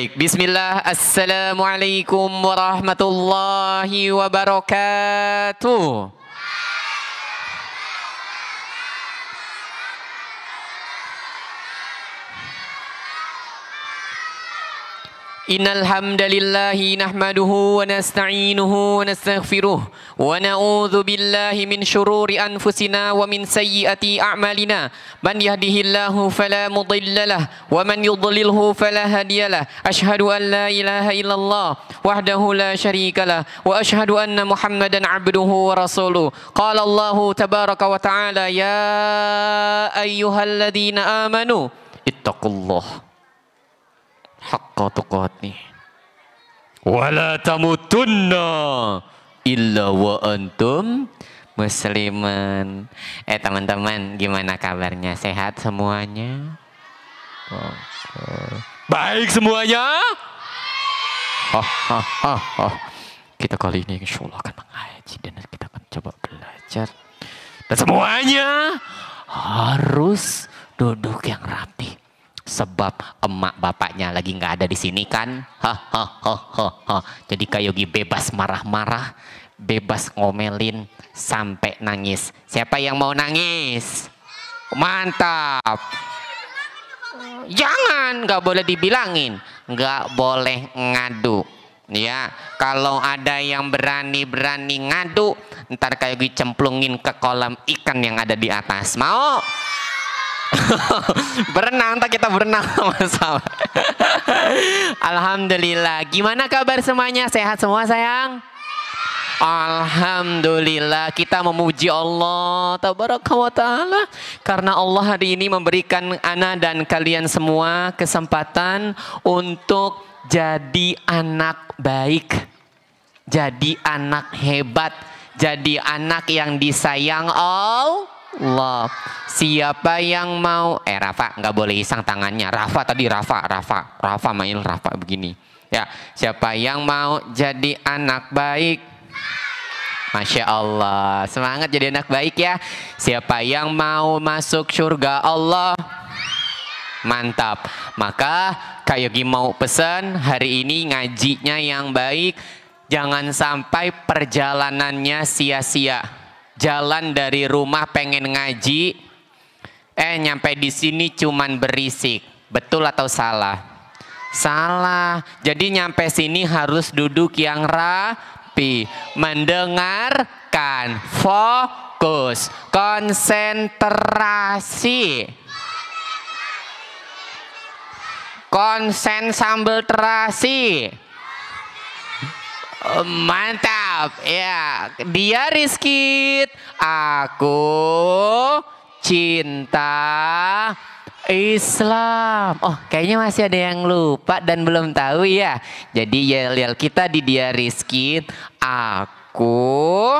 Baik, bismillah. Assalamualaikum warahmatullahi wabarakatuh. Innal hamdalillahi nahmaduhu wa nasta'inuhu wa nastaghfiruh wa na'udzu billahi min syururi anfusina wa min sayyiati a'malina. Man yahdihillahu fala mudhillalah wa man yudlilhu fala hadiyalah. Asyhadu an la ilaha illallah wahdahu la syarikalah wa asyhadu anna Muhammadan 'abduhu wa rasuluh. Qala Allahu tabaraka wa ta'ala ya ayyuhalladzina amanu ittaqullaha haqqa tuqatih wala tamutunna illa wa antum musliman. Teman-teman, gimana kabarnya? Sehat semuanya? Baik semuanya? Kita kali ini insya Allah akan mengaji dan kita akan coba belajar. Dan semuanya harus duduk yang rapi. Sebab emak bapaknya lagi nggak ada di sini kan, jadi Kak Yogi bebas marah-marah, bebas ngomelin sampai nangis. Siapa yang mau nangis? Mantap. Jangan, nggak boleh dibilangin, nggak boleh ngadu. Ya, kalau ada yang berani-berani ngadu, ntar Kak Yogi cemplungin ke kolam ikan yang ada di atas. Mau? Berenang, tak kita berenang sama-sama. Alhamdulillah. Gimana kabar semuanya? Sehat semua sayang? Alhamdulillah, kita memuji Allah tabaraka wa ta'ala karena Allah hari ini memberikan ana dan kalian semua kesempatan untuk jadi anak baik, jadi anak hebat, jadi anak yang disayang Allah. Siapa yang mau Rafa nggak boleh iseng tangannya. Rafa mail Rafa begini ya. Siapa yang mau jadi anak baik? Masya Allah, semangat jadi anak baik ya. Siapa yang mau masuk surga Allah? Mantap. Maka Kak Yogi mau pesan hari ini ngajinya yang baik. Jangan sampai perjalanannya sia-sia. Jalan dari rumah pengen ngaji, nyampe di sini cuman berisik. Betul atau salah? Salah. Jadi nyampe sini harus duduk yang rapi, mendengarkan, fokus, konsentrasi. Konsen sambil terasi. Mantap ya. Dia Rizky, aku cinta Islam. Oh, kayaknya masih ada yang lupa dan belum tahu ya. Jadi yel-yel kita di dia Rizky, aku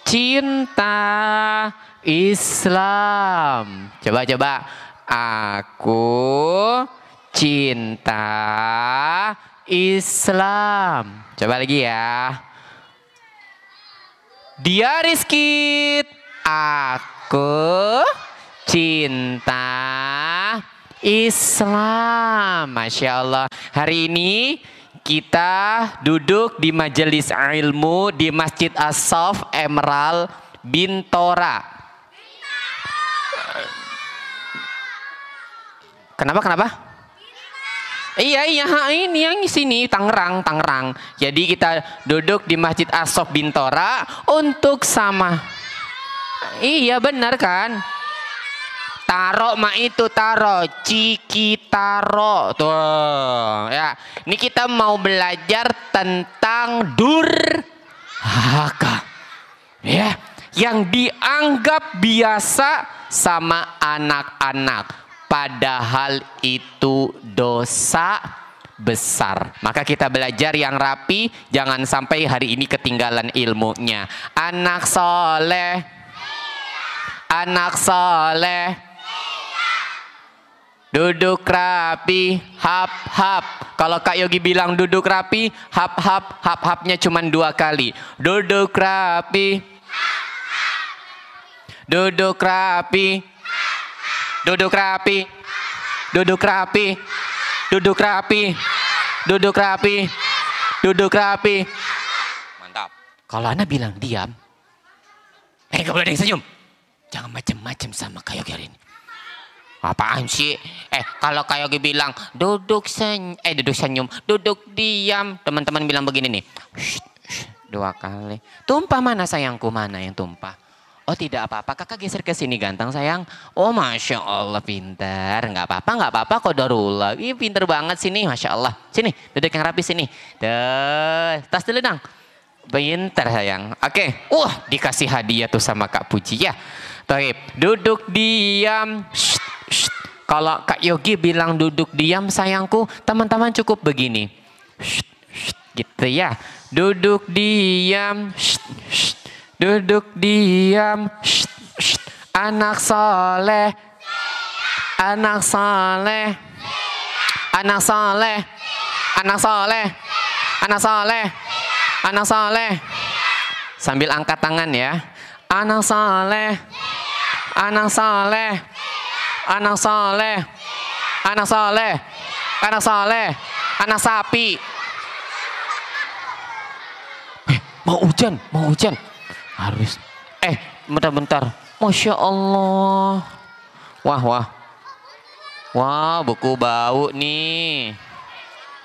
cinta Islam. Coba. Aku cinta Islam. Coba lagi ya. Dia Rizky, aku cinta Islam. Masya Allah. Hari ini kita duduk di majelis ilmu di Masjid As-Saff Emerald Bintora. Kenapa? Iya, ini yang sini Tangerang. Jadi kita duduk di Masjid As-Saff Bintora untuk sama. Iya benar kan? Taro Ciki Taro tuh ya. Ini kita mau belajar tentang durhaka. Ya, yang dianggap biasa sama anak-anak. Padahal itu dosa besar. Maka kita belajar yang rapi, jangan sampai hari ini ketinggalan ilmunya. Anak soleh, duduk rapi, hap. Kalau Kak Yogi bilang duduk rapi, hapnya cuma 2 kali. Duduk rapi, duduk rapi. Duduk rapi, duduk rapi, duduk rapi, Duduk rapi. Duduk rapi. Mantap. Kalau Ana bilang diam, gak boleh ada yang senyum. Jangan macem-macem sama Kak Yogi hari ini. Apaan sih? Kalau Kak Yogi bilang duduk senyum, duduk diam. Teman-teman bilang begini nih. Shh, 2 kali. Tumpah mana sayangku, mana yang tumpah? Oh tidak apa-apa, kakak geser ke sini ganteng sayang. Oh Masya Allah pintar, nggak apa-apa qadarullah. Ih pintar banget sini, Masya Allah. Sini, duduk yang rapi sini. Tas dulu dong. Pintar sayang. Oke, dikasih hadiah tuh sama Kak Puji ya. Baik, duduk diam. Shh, shh. Kalau Kak Yogi bilang duduk diam sayangku, teman-teman cukup begini. Shh, shh, gitu ya. Duduk diam. Shh, shh. Duduk diam. Shh, shh. Anak soleh. Anak soleh. Anak soleh. Anak soleh. Anak soleh. Anak soleh. Sambil angkat tangan ya. Anak soleh. Anak soleh. Anak soleh. Anak soleh. Anak soleh. Anak sapi. Mau hujan, mau hujan. Harus. Bentar. Masya Allah. Wah, buku bau nih.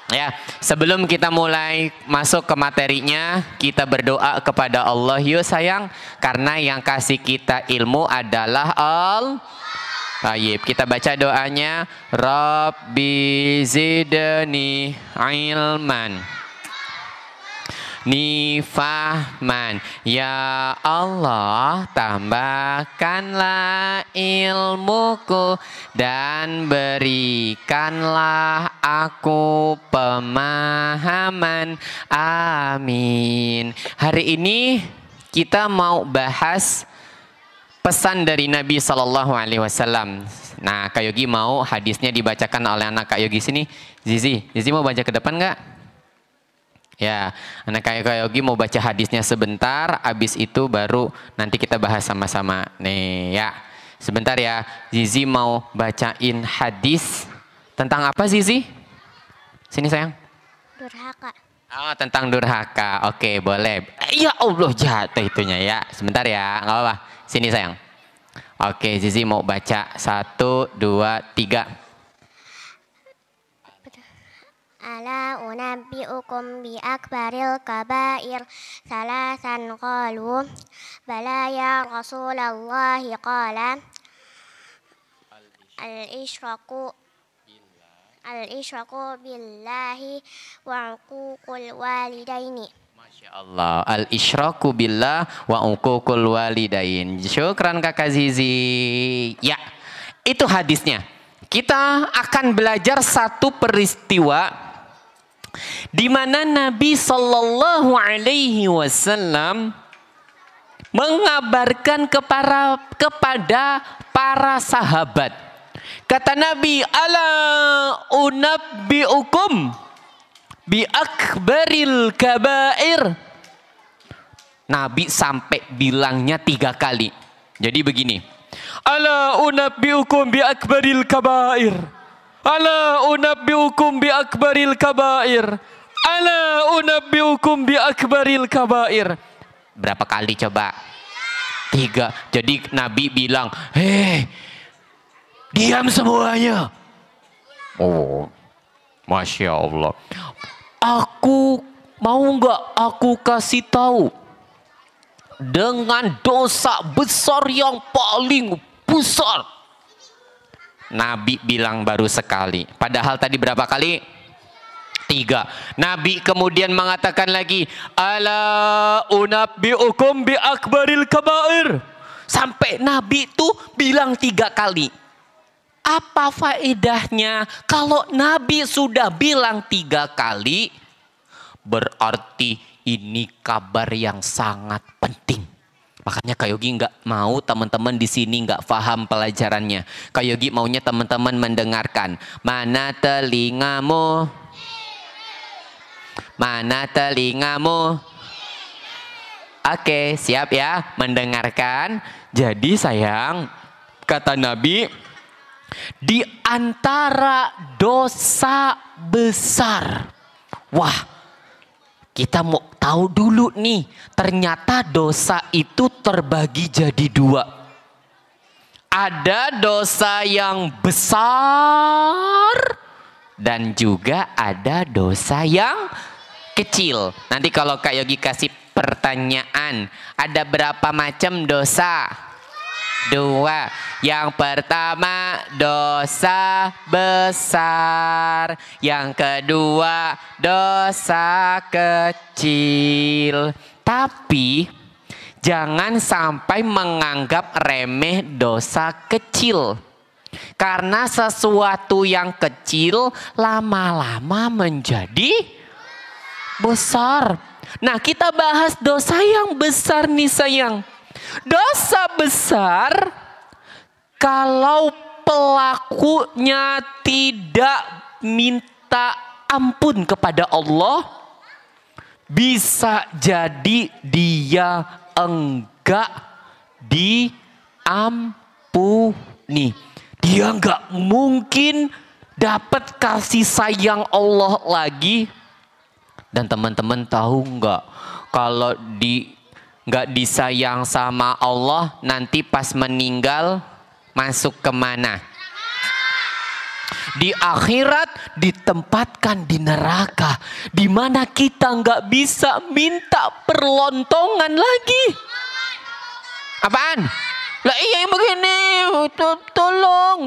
Ya, sebelum kita mulai masuk ke materinya, kita berdoa kepada Allah yuk sayang. Karena yang kasih kita ilmu adalah Allah. Baik, kita baca doanya. Rabbi zidni ilman. Nifahman. Ya Allah, tambahkanlah ilmuku dan berikanlah aku pemahaman. Amin. Hari ini kita mau bahas pesan dari Nabi Sallallahu Alaihi Wasallam. Nah, Kak Yogi mau hadisnya dibacakan oleh anak Kak Yogi sini. Zizi mau baca ke depan nggak? Ya, anak Kak Yogi mau baca hadisnya sebentar, abis itu baru nanti kita bahas sama-sama. Nih ya, sebentar ya, Zizi mau bacain hadis tentang apa Zizi? Sini sayang. Durhaka. Oh, tentang durhaka. Oke, boleh. Ya Allah, jatuh itunya ya. Sebentar ya, nggak apa-apa. Sini sayang. Oke, Zizi mau baca 1, 2, 3. Ala unabbi'ukum bi akbaril kabair salasan qalu bala ya Rasulullah qala al-isyraku billahi wa uququl walidaini. Masya Allah, al-isyraku billah wa uququl walidain. Syukran Kakak Zizi. Ya, itu hadisnya. Kita akan belajar satu peristiwa di mana Nabi Sallallahu Alaihi Wasallam mengabarkan kepada para sahabat. Kata Nabi, ala unabbi'ukum bi akbaril kabair. Nabi sampai bilangnya 3 kali. Jadi begini. Ala unabbi'ukum bi akbaril kabair. Ala unabbi'ukum bi akbaril kabair. Ala unabbi'ukum bi akbaril kabair. Berapa kali coba? 3. Jadi Nabi bilang, diam semuanya. Oh, Masya Allah. Aku mau nggak aku kasih tahu dengan dosa besar yang paling besar? Nabi bilang baru sekali. Padahal tadi berapa kali? 3. Nabi kemudian mengatakan lagi, ala unabbi'ukum bi akbaril kabair. Sampai Nabi itu bilang 3 kali. Apa faedahnya? Kalau Nabi sudah bilang 3 kali, berarti ini kabar yang sangat penting. Makanya Kak Yogi nggak mau teman-teman di sini nggak paham pelajarannya. Kak Yogi maunya teman-teman mendengarkan. Mana telingamu? Mana telingamu? Oke, siap ya mendengarkan. Jadi sayang, kata Nabi, di antara dosa besar Wah, kita mau tahu dulu nih, ternyata dosa itu terbagi jadi dua. Ada dosa yang besar dan juga ada dosa yang kecil. Nanti kalau Kak Yogi kasih pertanyaan, ada berapa macam dosa? 2. Yang pertama dosa besar, yang kedua dosa kecil. Tapi jangan sampai menganggap remeh dosa kecil. Karena sesuatu yang kecil lama-lama menjadi besar. Nah, kita bahas dosa yang besar nih sayang. Dosa besar kalau pelakunya tidak minta ampun kepada Allah, bisa jadi dia enggak diampuni. Dia enggak mungkin dapat kasih sayang Allah lagi. Dan teman-teman tahu enggak, kalau nggak disayang sama Allah, nanti pas meninggal masuk kemana? Di akhirat ditempatkan di neraka, di mana kita nggak bisa minta perlontongan lagi. Apaan? Lah iya begini,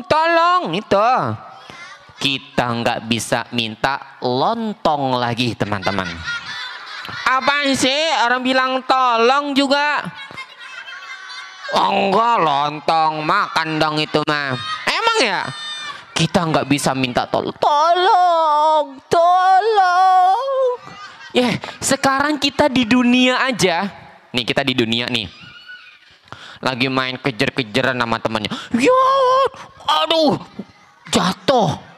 tolong itu. Kita nggak bisa minta lontong lagi, teman-teman. Apaan sih? Orang bilang tolong juga. Oh, enggak, lontong makan dong itu mah. Emang ya? Kita nggak bisa minta tolong. Sekarang kita di dunia aja. Nih, kita di dunia nih. Lagi main kejar-kejaran sama temannya. Ya, aduh, jatuh.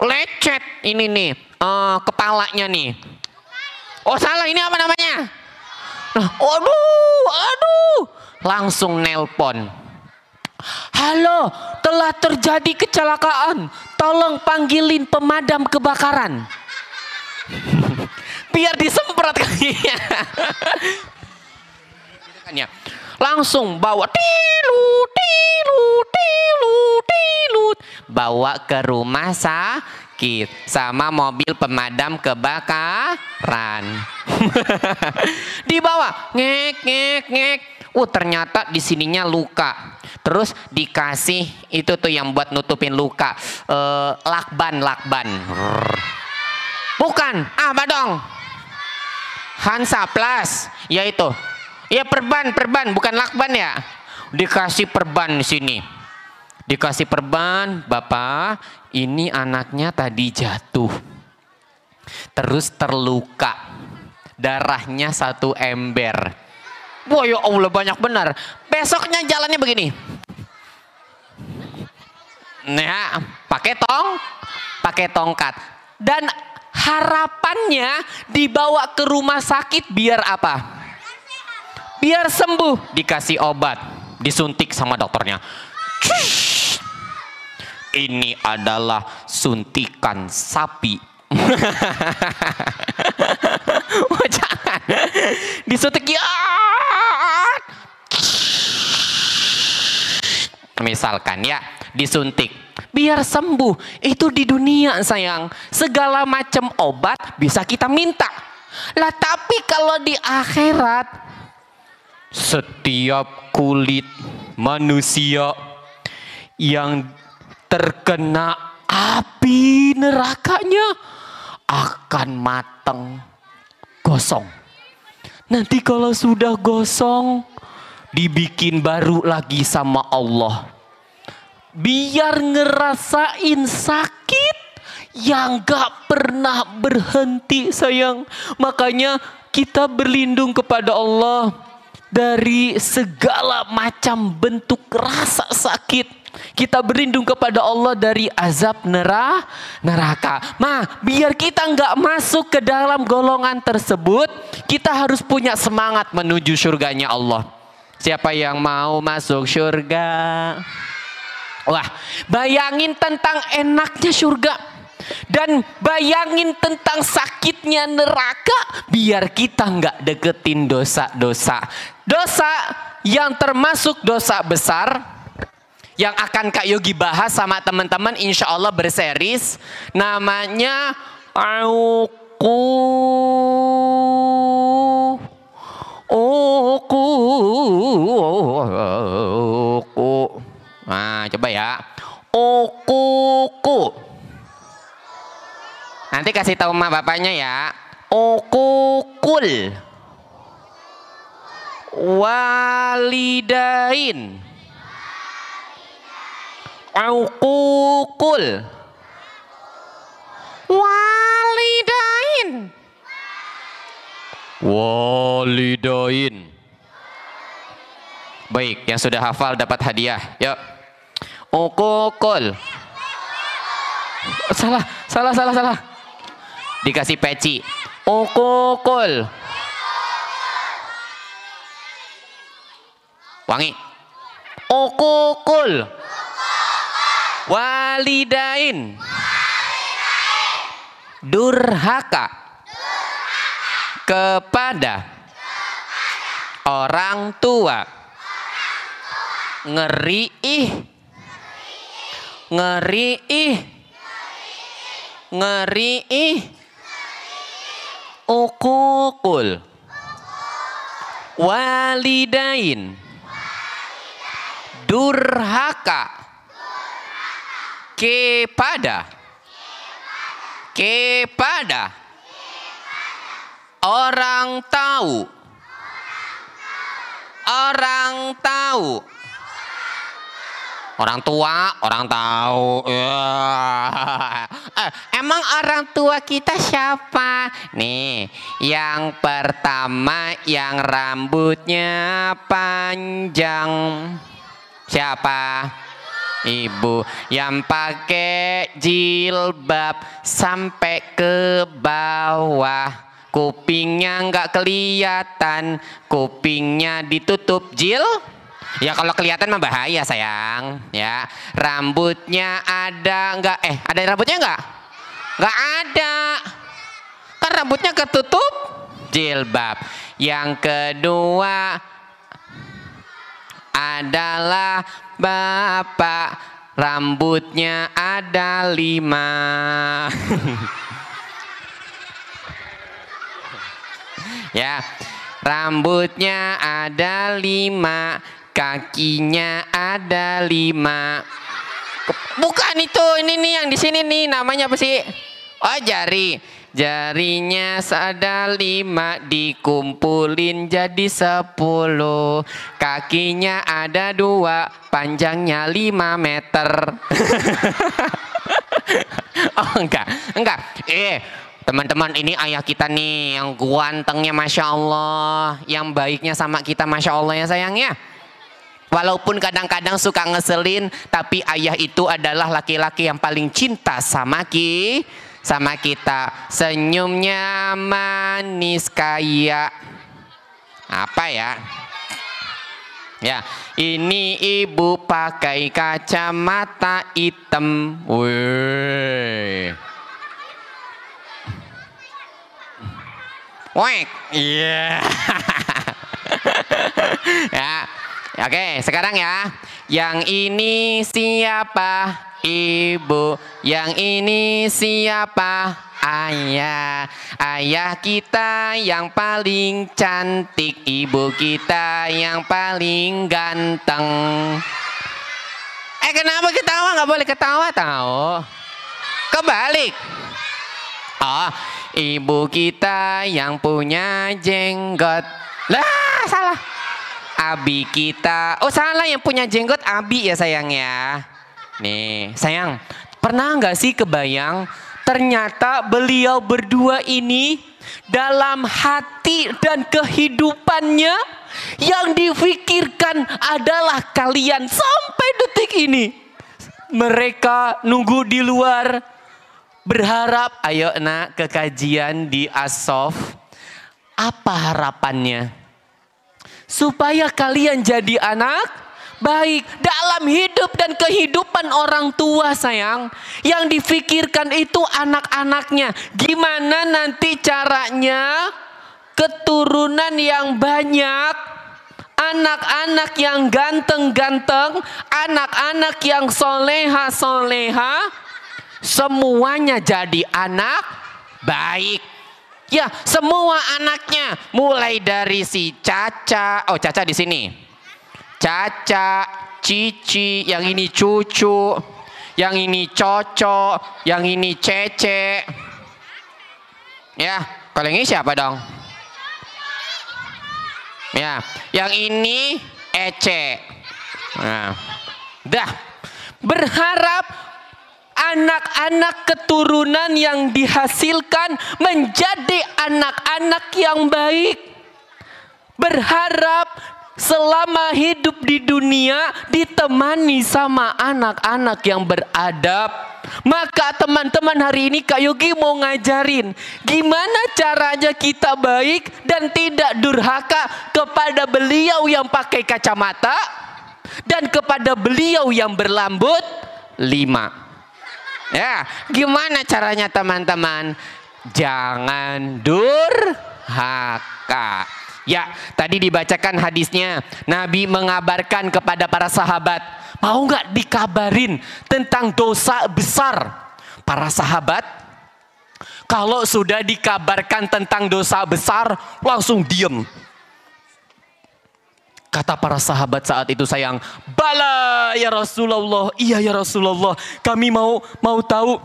Lecet ini nih, kepalanya nih. Oh salah, ini apa namanya? Nah, aduh, langsung nelpon. Halo, telah terjadi kecelakaan. Tolong panggilin pemadam kebakaran. Biar disemprot kakinya. Langsung bawa bawa ke rumah sakit sama mobil pemadam kebakaran. Dibawa ngek. Ternyata di sininya luka. Terus dikasih itu tuh yang buat nutupin luka, lakban. Bukan, apa dong? Hansaplast, yaitu. Ya perban, bukan lakban ya. Dikasih perban di sini. Dikasih perban, Bapak, ini anaknya tadi jatuh. Terus terluka. Darahnya 1 ember. Wah, ya Allah, banyak benar. Besoknya jalannya begini. Nah, pakai tongkat. Dan harapannya dibawa ke rumah sakit biar apa? Biar sembuh. Dikasih obat, disuntik sama dokternya. Ini adalah suntikan sapi. Oh, jangan. Disuntik ya. Misalkan ya, disuntik biar sembuh. Itu di dunia sayang. Segala macam obat bisa kita minta. Lah tapi kalau di akhirat, setiap kulit manusia yang terkena api nerakanya akan matang, gosong. Nanti kalau sudah gosong, dibikin baru lagi sama Allah. Biar ngerasain sakit yang gak pernah berhenti sayang. Makanya kita berlindung kepada Allah dari segala macam bentuk rasa sakit. Kita berlindung kepada Allah dari azab neraka. Biar kita nggak masuk ke dalam golongan tersebut, kita harus punya semangat menuju surganya Allah. Siapa yang mau masuk surga? Wah, bayangin tentang enaknya surga. Dan bayangin tentang sakitnya neraka, biar kita nggak deketin dosa-dosa. Dosa yang termasuk dosa besar, yang akan Kak Yogi bahas sama teman-teman insya Allah berseris, namanya Nah, coba ya. Ukuku. Nanti kasih tahu mak bapaknya ya. Ukukul. Walidain. Ukukul. Walidain. Walidain. Baik, yang sudah hafal dapat hadiah. Yuk. Ukukul. Salah. Dikasih peci. Ukukul. Wangi. Ukukul. Walidain. Durhaka. Kepada orang tua. Ngeri ih. Ukukul. Walidain. Durhaka. Kepada orang tahu. Orang tua, orang tahu. Emang orang tua kita siapa? Nih, yang pertama yang rambutnya panjang. Siapa? Ibu. Yang pakai jilbab sampai ke bawah. Kupingnya nggak kelihatan, kupingnya ditutup Ya kalau kelihatan mah bahaya sayang, ya. Rambutnya ada nggak? Ada rambutnya nggak? Nggak ada. Kan rambutnya ketutup jilbab. Yang kedua adalah bapak, rambutnya ada 5. Ya, rambutnya ada 5, kakinya ada 5. Bukan itu, ini nih yang di sini nih, namanya apa sih? Oh, jari. Jarinya ada 5, dikumpulin jadi 10. Kakinya ada 2, panjangnya 5 meter. Oh, enggak. Teman-teman, ini ayah kita nih yang gantengnya Masya Allah, yang baiknya sama kita Masya Allah ya sayangnya. Walaupun kadang-kadang suka ngeselin, tapi ayah itu adalah laki-laki yang paling cinta sama kita. Senyumnya manis kayak apa ya? Ya, ini ibu pakai kacamata hitam. Wih. Wek, iya. Ya, oke. Sekarang ya, yang ini siapa? Ibu. Yang ini siapa? Ayah. Ayah kita yang paling cantik, ibu kita yang paling ganteng. Kenapa ketawa? Nggak boleh ketawa tahu. Kebalik. Oh, ibu kita yang punya jenggot. Lah, salah. Abi kita. Oh, salah, yang punya jenggot Abi ya sayang ya. Nih, sayang. Pernah nggak sih kebayang ternyata beliau berdua ini dalam hati dan kehidupannya yang difikirkan adalah kalian sampai detik ini. Mereka nunggu di luar. Berharap, ayo nak ke kajian di As-Sof. Apa harapannya? Supaya kalian jadi anak baik. Dalam hidup dan kehidupan orang tua sayang, yang difikirkan itu anak-anaknya. Gimana nanti caranya keturunan yang banyak, anak-anak yang ganteng-ganteng, anak-anak yang soleha-soleha, semuanya jadi anak baik. Ya, semua anaknya, mulai dari si Caca, oh Caca di sini, Caca, Cici, yang ini cucu, yang ini Coco, yang ini Cece. Ya, kalau ini siapa dong? Ya, yang ini Ece. Nah, dah berharap anak-anak keturunan yang dihasilkan menjadi anak-anak yang baik. Berharap selama hidup di dunia ditemani sama anak-anak yang beradab. Maka teman-teman, hari ini Kak Yogi mau ngajarin gimana caranya kita baik dan tidak durhaka kepada beliau yang pakai kacamata dan kepada beliau yang berrambut 5. Ya, gimana caranya teman-teman? Jangan durhaka. Ya, tadi dibacakan hadisnya. Nabi mengabarkan kepada para sahabat, mau nggak dikabarin tentang dosa besar? Para sahabat, kalau sudah dikabarkan tentang dosa besar, langsung diem. Kata para sahabat saat itu sayang, bala ya Rasulullah, iya ya Rasulullah, kami mau tahu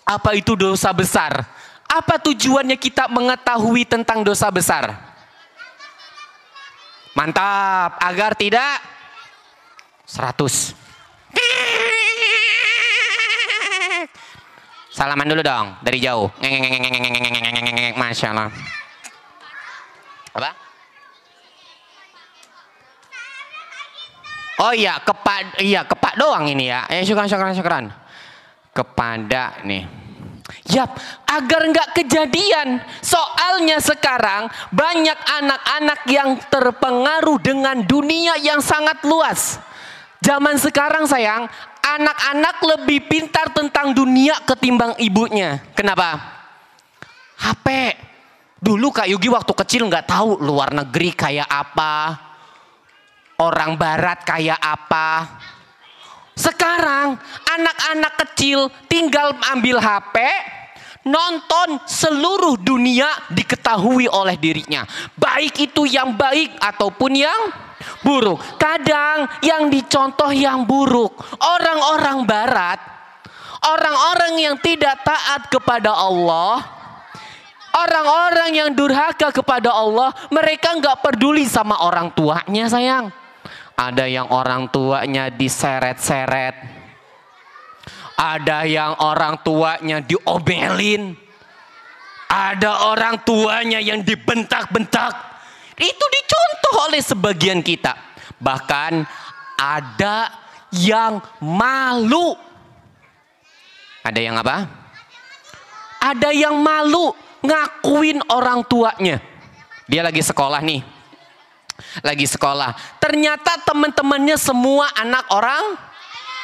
apa itu dosa besar. Apa tujuannya kita mengetahui tentang dosa besar? Mantap, agar tidak 100. Salaman dulu dong dari jauh. Masya Allah. Apa? Oh iya, kepak doang ini ya. Syukran. Kepada nih. Yap, agar nggak kejadian. Soalnya sekarang banyak anak-anak yang terpengaruh dengan dunia yang sangat luas. Zaman sekarang sayang, anak-anak lebih pintar tentang dunia ketimbang ibunya. Kenapa? HP. Dulu Kak Yogi waktu kecil nggak tahu luar negeri kayak apa. Orang barat kayak apa. Sekarang anak-anak kecil tinggal ambil HP, nonton seluruh dunia diketahui oleh dirinya. Baik itu yang baik ataupun yang buruk. Kadang yang dicontoh yang buruk. Orang-orang barat, orang-orang yang tidak taat kepada Allah, orang-orang yang durhaka kepada Allah, mereka nggak peduli sama orang tuanya sayang. Ada yang orang tuanya diseret-seret. Ada yang orang tuanya diomelin. Ada orang tuanya yang dibentak-bentak. Itu dicontoh oleh sebagian kita. Bahkan ada yang malu. Ada yang apa? Ada yang malu ngakuin orang tuanya. Dia lagi sekolah nih. Lagi sekolah. Ternyata teman-temannya semua anak orang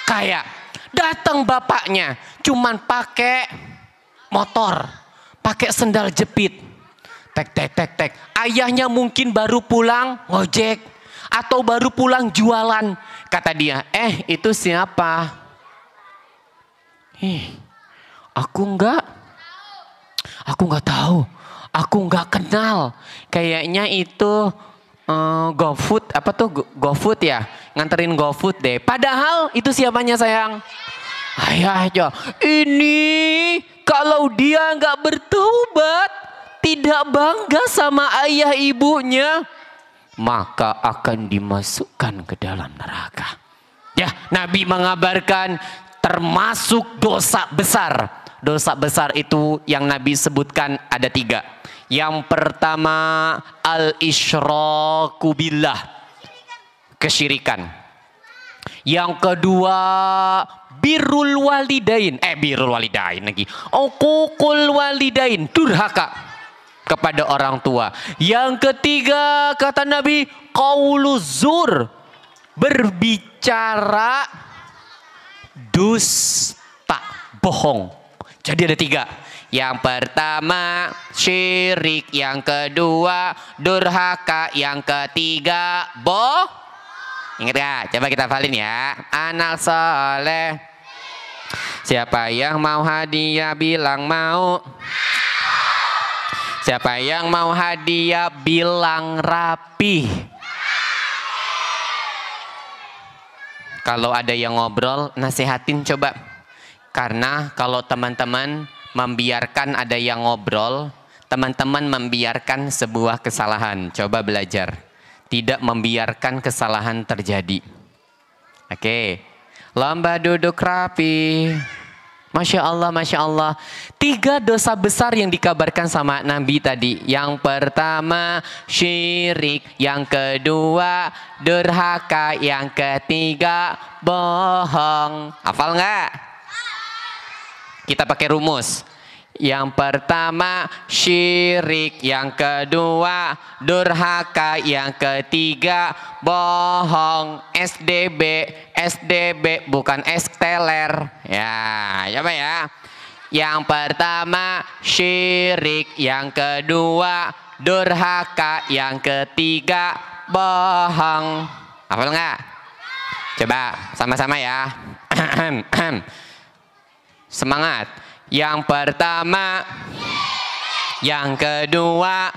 kaya. Datang bapaknya cuman pakai motor, pakai sendal jepit. Tek. Ayahnya mungkin baru pulang ngojek atau baru pulang jualan. Kata dia, itu siapa? Aku nggak tahu. Aku nggak kenal. Kayaknya itu GoFood, apa tuh GoFood ya, nganterin GoFood deh. Padahal itu siapanya sayang? Ayahnya. Ini kalau dia nggak bertobat, tidak bangga sama ayah ibunya, maka akan dimasukkan ke dalam neraka. Ya, Nabi mengabarkan termasuk dosa besar. Dosa besar itu yang Nabi sebutkan ada 3. Yang pertama al-isyraku billah, kesyirikan. Yang kedua birrul walidain lagi. Uququl walidain, durhaka kepada orang tua. Yang ketiga kata Nabi qauluz zur, berbicara dusta, bohong. Jadi ada 3. Yang pertama syirik, yang kedua durhaka, yang ketiga Ingat gak? Coba kita hafalin ya. Anak soleh, siapa yang mau hadiah bilang mau. Siapa yang mau hadiah bilang rapi. Kalau ada yang ngobrol, nasihatin coba. Karena kalau teman-teman membiarkan ada yang ngobrol, teman-teman membiarkan sebuah kesalahan. Coba belajar. Tidak membiarkan kesalahan terjadi. Oke. Lomba duduk rapi. Masya Allah, Masya Allah. 3 dosa besar yang dikabarkan sama Nabi tadi. Yang pertama syirik, yang kedua durhaka, yang ketiga bohong. Hafal nggak? Kita pakai rumus. Yang pertama syirik, yang kedua durhaka, yang ketiga bohong. SDB bukan esteler. Ya, coba ya. Yang pertama syirik, yang kedua durhaka, yang ketiga bohong. Hafal nggak? Coba sama-sama ya. Semangat. Yang pertama, yang kedua,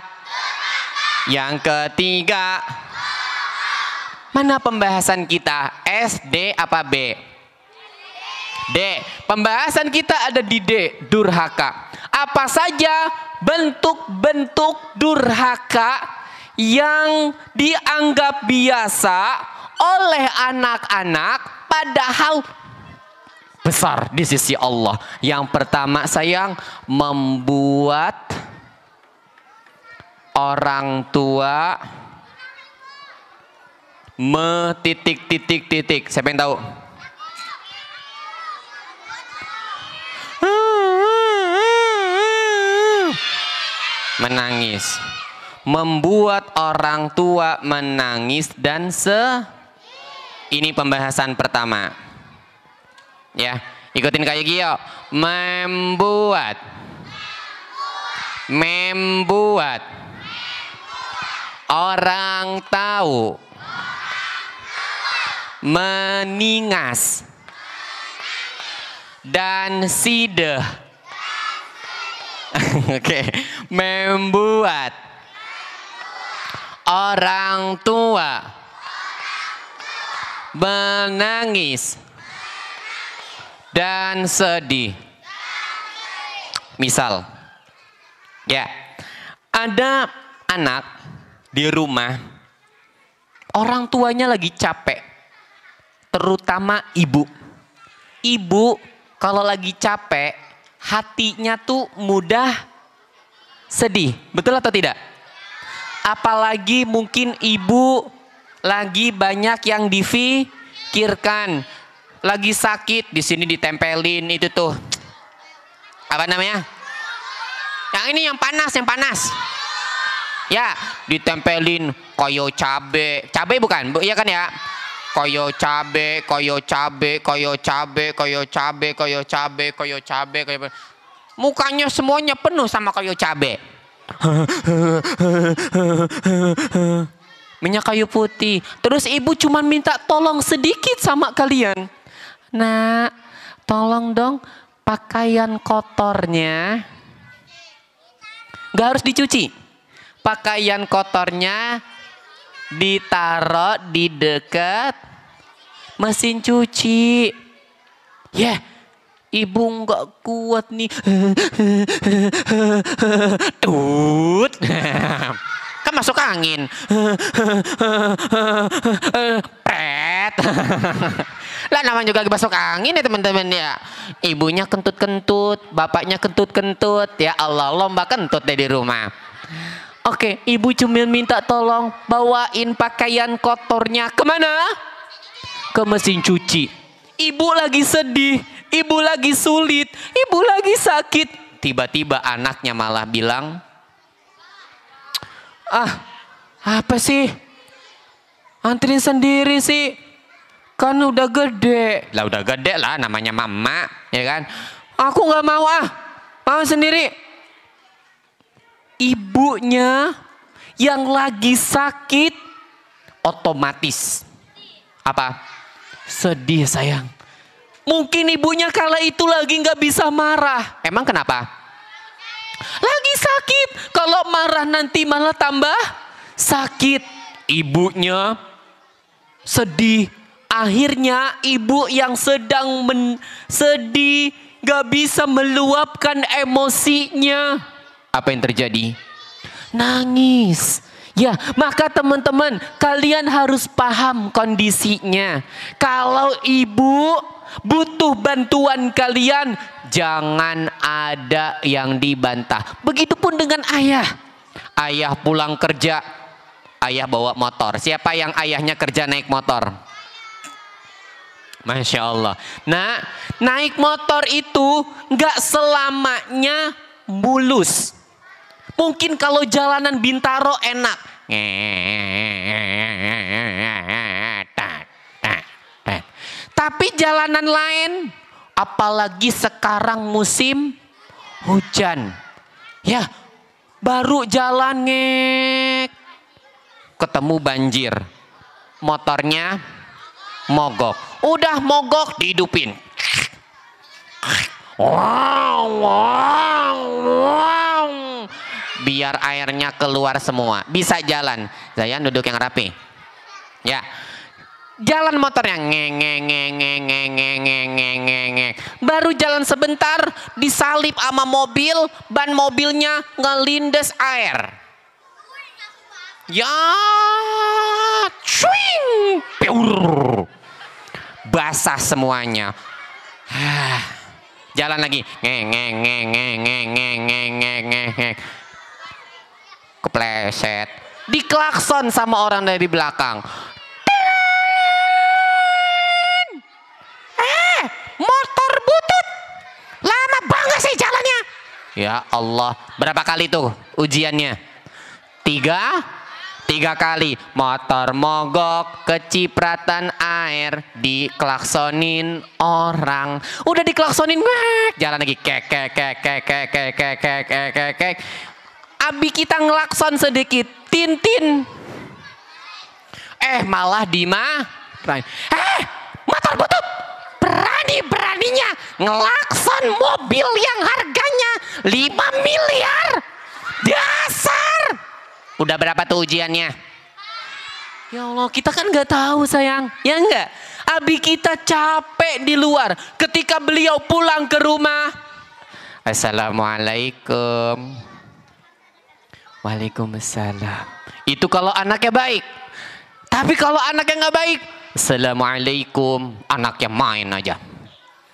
yang ketiga. Mana pembahasan kita? SD apa B? D. Pembahasan kita ada di D, durhaka. Apa saja bentuk-bentuk durhaka yang dianggap biasa oleh anak-anak padahal besar di sisi Allah. Yang pertama sayang, membuat orang tua titik. Siapa yang tahu? Menangis. Membuat orang tua menangis dan ini pembahasan pertama. Ya, ikutin kayak Gio. Membuat orang tahu meningas dan sideh. Oke, membuat orang tua menangis dan sedih. Misal, ya, ada anak di rumah, orang tuanya lagi capek, terutama ibu. Ibu kalau lagi capek, hatinya tuh mudah sedih, betul atau tidak? Apalagi mungkin ibu lagi banyak yang difikirkan. Lagi sakit, di sini ditempelin itu tuh apa namanya? Yang ini yang panas. Ya, ditempelin koyo cabe bukan? Iya kan ya? Koyo cabe. Mukanya semuanya penuh sama koyo cabe. Minyak kayu putih. Terus ibu cuma minta tolong sedikit sama kalian. Nak, tolong dong pakaian kotornya gak harus dicuci. Pakaian kotornya ditaruh di dekat mesin cuci. Ya, ibu gak kuat nih. Tut. Kan masuk angin. Pret. Lah namanya juga masuk angin ya teman-teman ya. Ibunya kentut-kentut, bapaknya kentut-kentut. Ya Allah, lomba kentut deh di rumah. Oke, ibu cuma minta tolong bawain pakaian kotornya kemana? Ke mesin cuci. Ibu lagi sedih, ibu lagi sulit, ibu lagi sakit. Tiba-tiba anaknya malah bilang, apa sih? Anterin sendiri sih. Kan udah gede. Lah udah gede lah, namanya mama, ya kan? Aku nggak mau mau sendiri. Ibunya yang lagi sakit otomatis apa? Sedih sayang. Mungkin ibunya kala itu lagi nggak bisa marah. Emang kenapa? Lagi sakit. Kalau marah nanti malah tambah sakit. Ibunya sedih. Akhirnya ibu yang sedang sedih gak bisa meluapkan emosinya. Apa yang terjadi? Nangis. Ya, maka teman-teman, kalian harus paham kondisinya. Kalau ibu butuh bantuan kalian, jangan ada yang dibantah. Begitupun dengan ayah. Ayah pulang kerja, ayah bawa motor. Siapa yang ayahnya kerja naik motor? Masya Allah. Nah, naik motor itu nggak selamanya mulus. Mungkin kalau jalanan Bintaro enak. Tapi jalanan lain, apalagi sekarang musim hujan. Ya, baru jalan ketemu banjir. Motornya mogok. Udah mogok dihidupin. Biar airnya keluar semua. Bisa jalan. Zayan duduk yang rapi. Ya. Jalan motornya baru jalan sebentar disalip sama mobil, ban mobilnya ngelindes air. Ya, cuing, peur. Basah semuanya. Jalan lagi. Kepleset. Diklakson sama orang dari belakang. Motor butut. Lama banget sih jalannya. Ya Allah. Berapa kali tuh ujiannya? 3 kali. Motor mogok, kecipratan air, diklaksonin orang. Udah diklaksonin, jalan lagi kek. Abi kita ngelakson sedikit, tintin. Malah motor butut. Berani-beraninya ngelakson mobil yang harganya 5 miliar. Dasar. Udah berapa tuh ujiannya? Ya Allah, kita kan nggak tahu sayang, ya enggak? Abi kita capek di luar. Ketika beliau pulang ke rumah, Assalamualaikum. Waalaikumsalam. Itu kalau anaknya baik. Tapi kalau anaknya nggak baik, Assalamualaikum. Anaknya main aja,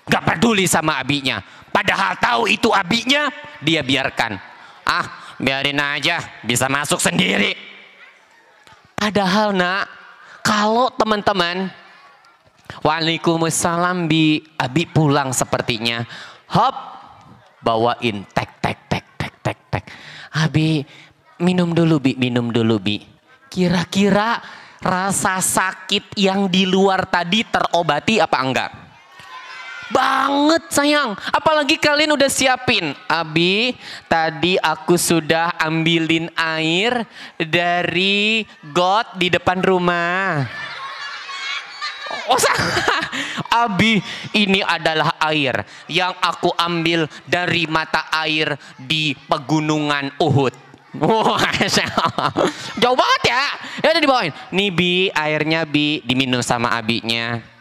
nggak peduli sama abinya. Padahal tahu itu abinya, dia biarkan. Biarin aja, bisa masuk sendiri. Padahal nak, kalau teman-teman, Waalaikumsalam bi, abi pulang sepertinya. Hop, bawain tek. Abi, minum dulu bi. Kira-kira rasa sakit yang di luar tadi terobati apa enggak? Banget sayang, apalagi kalian udah siapin. Abi, tadi aku sudah ambilin air dari got di depan rumah. Abi, ini adalah air yang aku ambil dari mata air di pegunungan Uhud. Jauh banget ya. Ya udah dibawain. Nih bi, airnya bi, diminum sama abinya.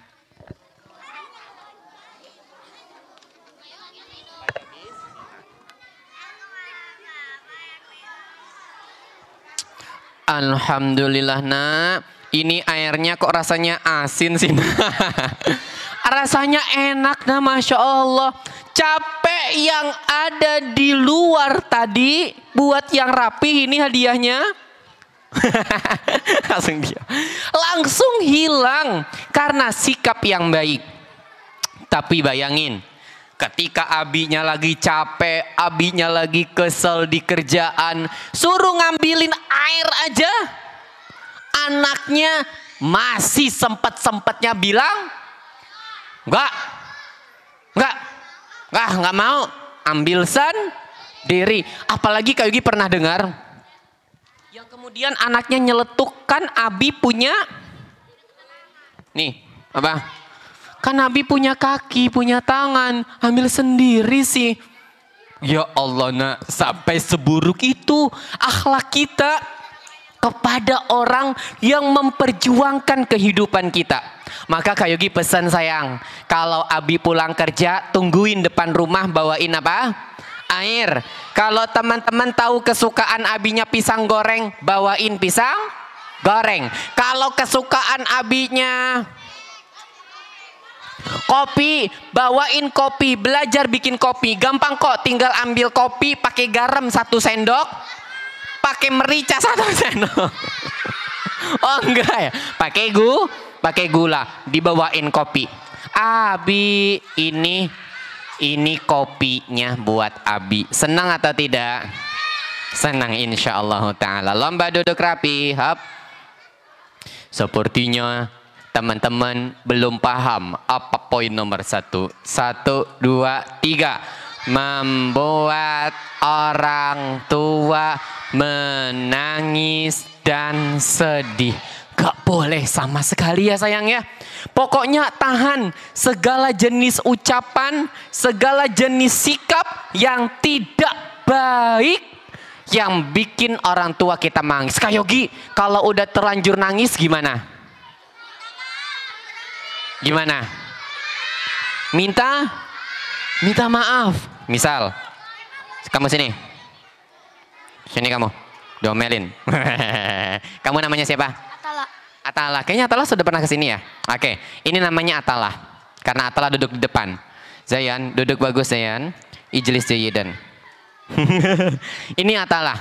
Alhamdulillah nak, ini airnya kok rasanya asin sih nak. Rasanya enak nah, Masya Allah. Capek yang ada di luar tadi, buat yang rapi ini hadiahnya. Langsung hilang karena sikap yang baik. Tapi bayangin, ketika abinya lagi capek, abinya lagi kesel di kerjaan, suruh ngambilin air aja, anaknya masih sempat-sempatnya bilang enggak mau, ambil sendiri. Apalagi Kak Yogi pernah dengar yang kemudian anaknya nyeletukkan Abi punya nih apa? Kan Abi punya kaki, punya tangan, ambil sendiri sih. Ya Allah nak, sampai seburuk itu akhlak kita kepada orang yang memperjuangkan kehidupan kita. Maka Kak Yogi pesan sayang, kalau Abi pulang kerja tungguin depan rumah bawain apa? Air. Kalau teman-teman tahu kesukaan Abinya pisang goreng, bawain pisang goreng. Kalau kesukaan Abinya kopi, bawain kopi. Belajar bikin kopi, gampang kok, tinggal ambil kopi pakai garam 1 sendok, pakai merica 1 sendok. Oh enggak ya, pakai gula, dibawain kopi. Abi, ini kopinya buat Abi. Senang atau tidak? Senang insyaallah taala. Lomba duduk rapi, hap. Sepertinya teman-teman belum paham apa poin nomor 1. 1, 2, 3. Membuat orang tua menangis dan sedih. Gak boleh sama sekali ya sayang ya. Pokoknya tahan segala jenis ucapan, segala jenis sikap yang tidak baik yang bikin orang tua kita nangis. Kak Yogi, kalau udah terlanjur nangis gimana? Gimana? Minta maaf. Misal, kamu sini kamu, domelin. Kamu namanya siapa? Atala. Kayaknya Atala sudah pernah kesini ya. Oke, ini namanya Atala. Karena Atala duduk di depan. Zayan, duduk bagus Zayan. Ijlis jayidan. Ini Atala.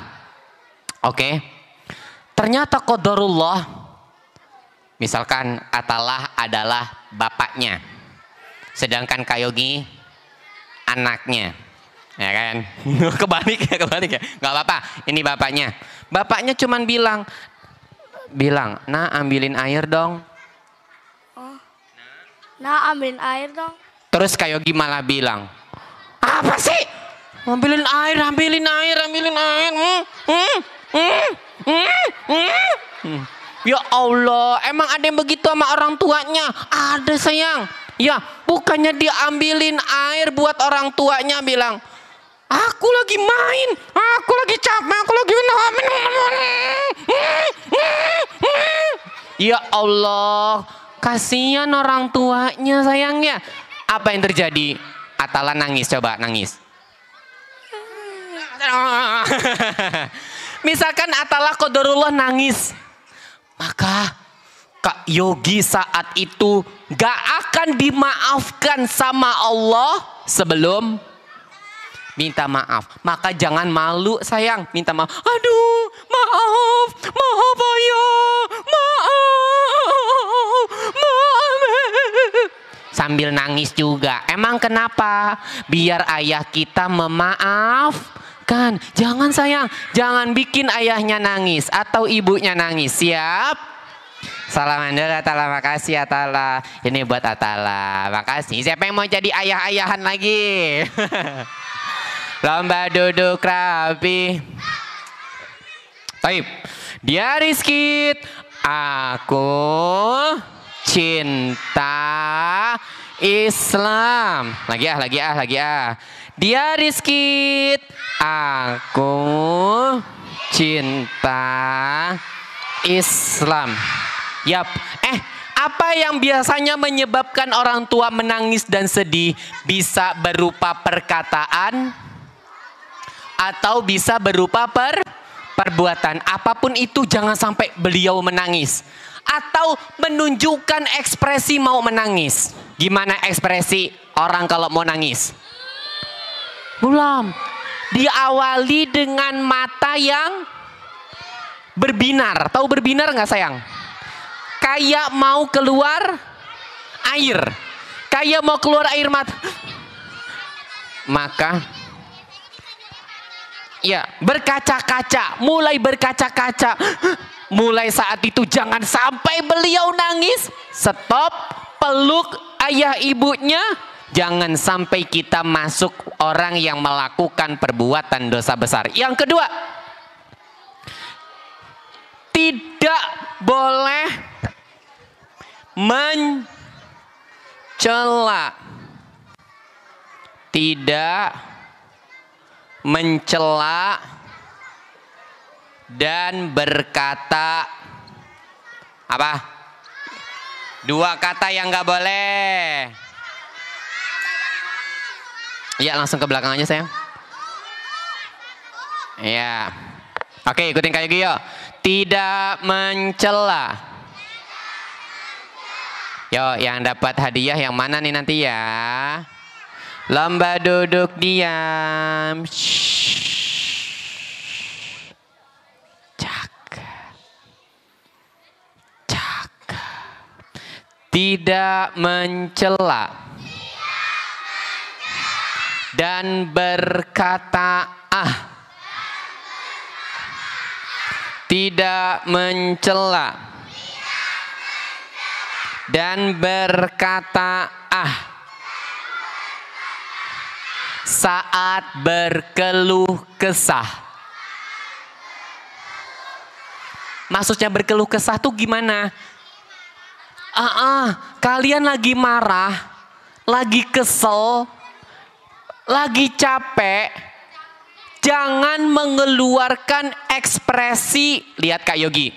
Oke. Ternyata qadarullah. Misalkan Atala adalah bapaknya. Sedangkan Kak Yogi anaknya. Ya kan? Kebalik ya. Gak apa-apa, ini bapaknya. Bapaknya cuman bilang, nah ambilin air dong. Oh. Nah ambilin air dong. Terus Kak Yogi malah bilang, apa sih? Ambilin air. Ya Allah, emang ada yang begitu sama orang tuanya? Ada sayang. Ya, bukannya diambilin air buat orang tuanya bilang, aku lagi main, aku lagi capek, aku lagi ya Allah, kasihan orang tuanya sayangnya. Apa yang terjadi? Atala nangis, coba nangis. Misalkan Atala qadarullah nangis, maka Kak Yogi saat itu gak akan dimaafkan sama Allah sebelum minta maaf. Maka jangan malu sayang, minta maaf. Aduh, maaf ayah, maaf. Sambil nangis juga. Emang kenapa? Biar ayah kita memaafkan. Jangan sayang, jangan bikin ayahnya nangis atau ibunya nangis. Siap? Salaman dulu Atala, makasih Atala. Ini buat Atala, makasih. Siapa yang mau jadi ayah-ayahan lagi? Lomba duduk rapi. Taib. Dia Rizkit, aku cinta Islam. Lagi ah. Dia Rizkit, aku cinta Islam. Yap. Apa yang biasanya menyebabkan orang tua menangis dan sedih? Bisa berupa perkataan atau bisa berupa perbuatan. Apapun itu jangan sampai beliau menangis atau menunjukkan ekspresi mau menangis. Gimana ekspresi orang kalau mau nangis? Belum. Diawali dengan mata yang berbinar. Tahu berbinar nggak sayang? Kayak mau keluar air. Kayak mau keluar air mata. Maka ya berkaca-kaca. Mulai berkaca-kaca. Mulai saat itu jangan sampai beliau nangis. Stop, peluk ayah ibunya. Jangan sampai kita masuk orang yang melakukan perbuatan dosa besar. Yang kedua, tidak boleh mencela. Tidak mencela dan berkata apa? Dua kata yang nggak boleh. Ya, langsung ke belakang aja sayang. Ya. Oke, ikutin Kak Yogi yuk. Tidak mencela. Yo, yang dapat hadiah yang mana nih nanti ya? Lomba duduk diam. Jaga. Tidak mencela dan berkata tidak mencela dan berkata saat berkeluh kesah. Maksudnya berkeluh kesah tuh gimana? Kalian lagi marah, lagi kesel, lagi capek, jangan mengeluarkan ekspresi. Lihat Kak Yogi.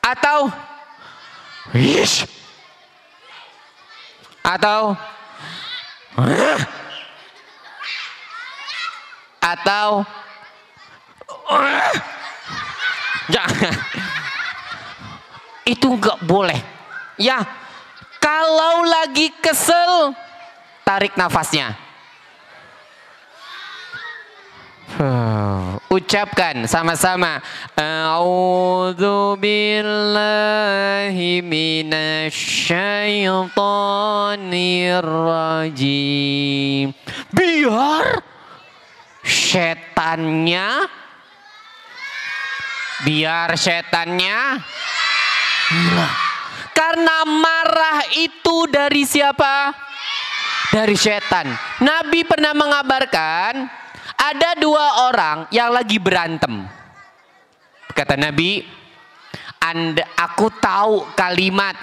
Atau Yish. Atau jangan. Itu nggak boleh. Ya. Kalau lagi kesel, tarik nafasnya. Ucapkan sama-sama. A'udzu billahi minasyaitonir rajim. Biar setannya hilang. Karena marah itu dari siapa? Dari setan. Nabi pernah mengabarkan ada dua orang yang lagi berantem. Kata Nabi, aku tahu kalimat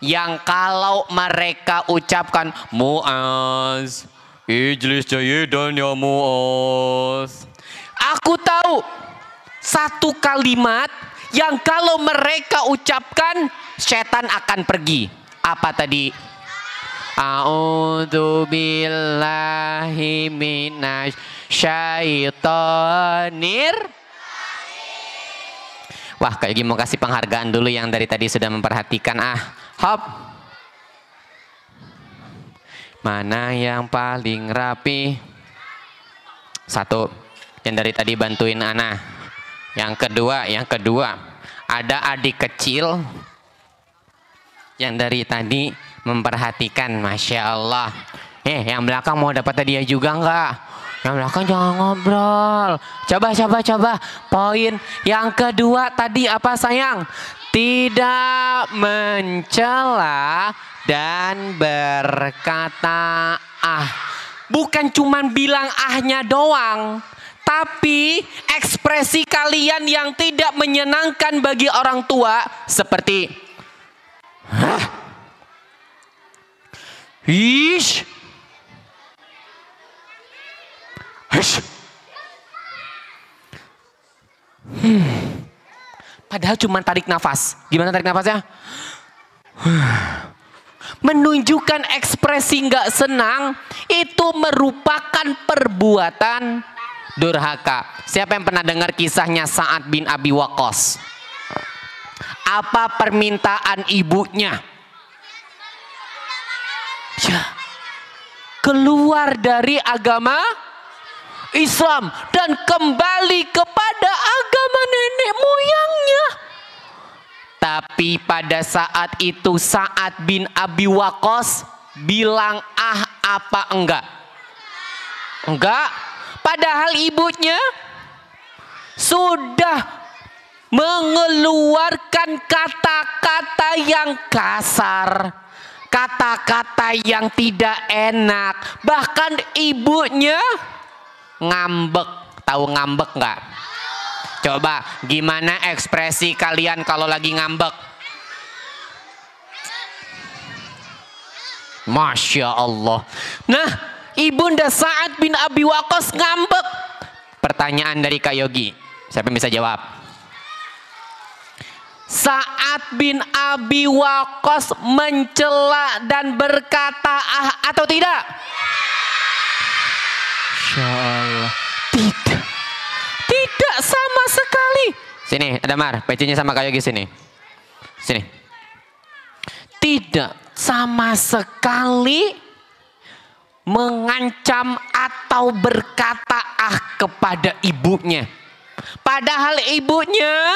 yang kalau mereka ucapkan, Mu'az, ijlis jayidan ya Mu'az. Aku tahu satu kalimat yang kalau mereka ucapkan, setan akan pergi. Apa tadi? A'udzu billahi minasyaitonir. Wah, Kak Yogi mau kasih penghargaan dulu yang dari tadi sudah memperhatikan. Hop. Mana yang paling rapi? Satu, yang dari tadi bantuin Ana. Yang kedua, ada adik kecil yang dari tadi memperhatikan, Masya Allah. Yang belakang mau dapat hadiah juga enggak? Yang belakang jangan ngobrol. Coba. Poin yang kedua tadi apa sayang? Tidak mencela dan berkata Bukan cuman bilang ahnya doang, tapi ekspresi kalian yang tidak menyenangkan bagi orang tua seperti Ish. Padahal cuma tarik nafas. Gimana tarik nafasnya? Menunjukkan ekspresi nggak senang itu merupakan perbuatan durhaka. Siapa yang pernah dengar kisahnya Sa'ad bin Abi Waqqas? Apa permintaan ibunya? Keluar dari agama Islam dan kembali kepada agama nenek moyangnya. Tapi pada saat itu Sa'ad bin Abi Waqqas bilang apa enggak? Enggak. Padahal ibunya sudah mengeluarkan kata-kata yang kasar, kata-kata yang tidak enak. Bahkan ibunya ngambek. Tahu ngambek nggak? Coba gimana ekspresi kalian kalau lagi ngambek? Masya Allah. Nah, Ibunda Sa'ad bin Abi Waqqas ngambek. Pertanyaan dari Kak Yogi, siapa yang bisa jawab? Sa'ad bin Abi Waqqas mencela dan berkata atau tidak? Insya Allah tidak. Tidak sama sekali. Sini ada Mar, pecinya sama Kak Yogi sini. Sini. Tidak sama sekali mengancam atau berkata kepada ibunya. Padahal ibunya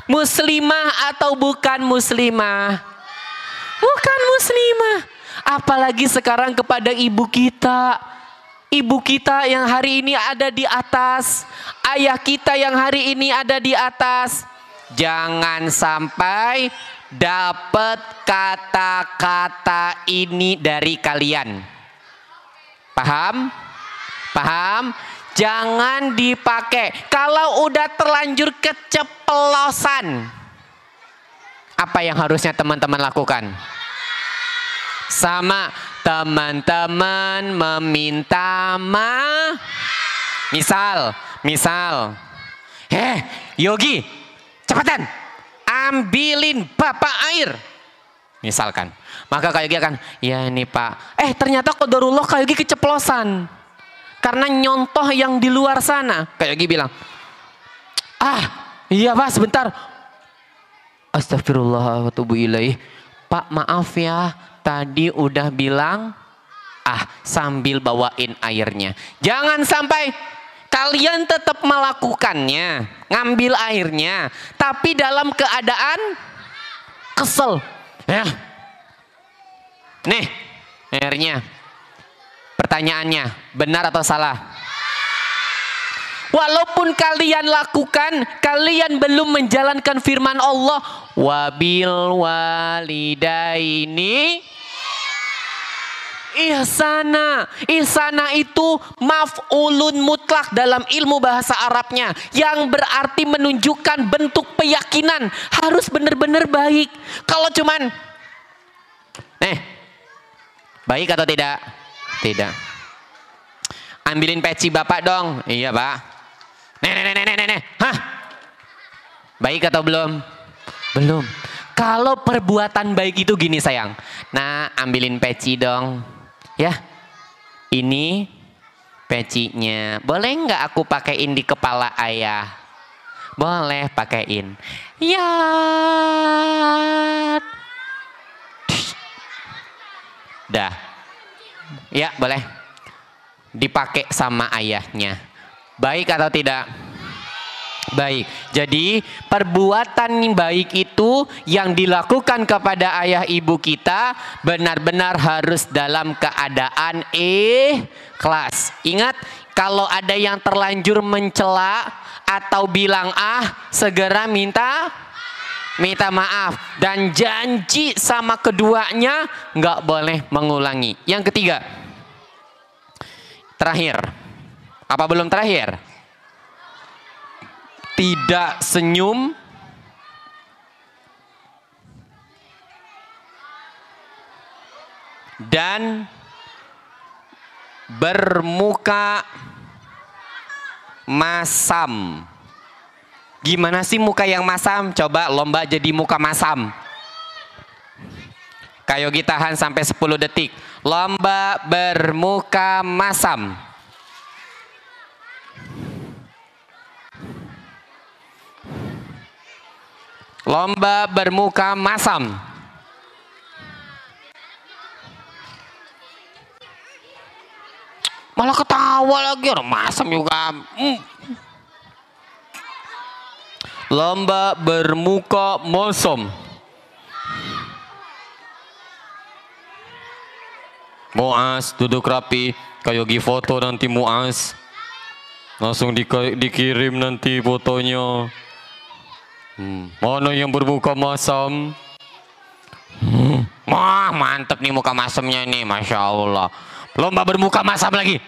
muslimah atau bukan muslimah? Bukan muslimah. Apalagi sekarang kepada ibu kita. Ibu kita yang hari ini ada di atas. Ayah kita yang hari ini ada di atas. Jangan sampai dapat kata-kata ini dari kalian. Paham? Paham? Jangan dipakai. Kalau udah terlanjur keceplosan, apa yang harusnya teman-teman lakukan? Sama teman-teman meminta maaf. Misal, Yogi, cepetan ambilin bapak air. Misalkan, maka Kak Yogi akan, ya ini Pak. Ternyata qadarullah Kak Yogi keceplosan. Karena nyontoh yang di luar sana. Kak Yogi bilang, iya Pak sebentar. Astagfirullah wa atubu ilaih. Pak maaf ya, tadi udah bilang, sambil bawain airnya. Jangan sampai kalian tetap melakukannya, ngambil airnya, tapi dalam keadaan kesel. Ya. Nih, airnya. Pertanyaannya, benar atau salah? Walaupun kalian lakukan, kalian belum menjalankan firman Allah, wabil walidaini ihsana. Ihsana itu maf'ulun mutlak dalam ilmu bahasa Arabnya, yang berarti menunjukkan bentuk keyakinan, harus benar-benar baik. Kalau cuman baik atau tidak? Tidak. Ambilin peci bapak dong. Iya Pak. Nih. Baik atau belum? Belum. Kalau perbuatan baik itu gini sayang. Nah, ambilin peci dong. Ya. Ini pecinya. Boleh nggak aku pakaiin di kepala ayah? Boleh pakaiin. Ya. Dah. Ya boleh. Dipakai sama ayahnya. Baik atau tidak? Baik. Jadi perbuatan baik itu yang dilakukan kepada ayah ibu kita benar-benar harus dalam keadaan ikhlas. Ingat, kalau ada yang terlanjur mencela atau bilang segera minta maaf dan janji sama keduanya nggak boleh mengulangi. Yang ketiga, terakhir, apa belum terakhir? Tidak senyum dan bermuka masam. Gimana sih muka yang masam? Coba lomba jadi muka masam. Kak Yogi tahan sampai 10 detik. Lomba bermuka masam. Lomba bermuka masam. Malah ketawa lagi, orang masam juga. Lomba bermuka masam. Muaz duduk rapi. Kak Yogi foto nanti Muaz. Langsung dikirim nanti fotonya. Mana yang bermuka masam? Wah, mantep nih muka masamnya nih, Masya Allah. Lomba bermuka masam lagi.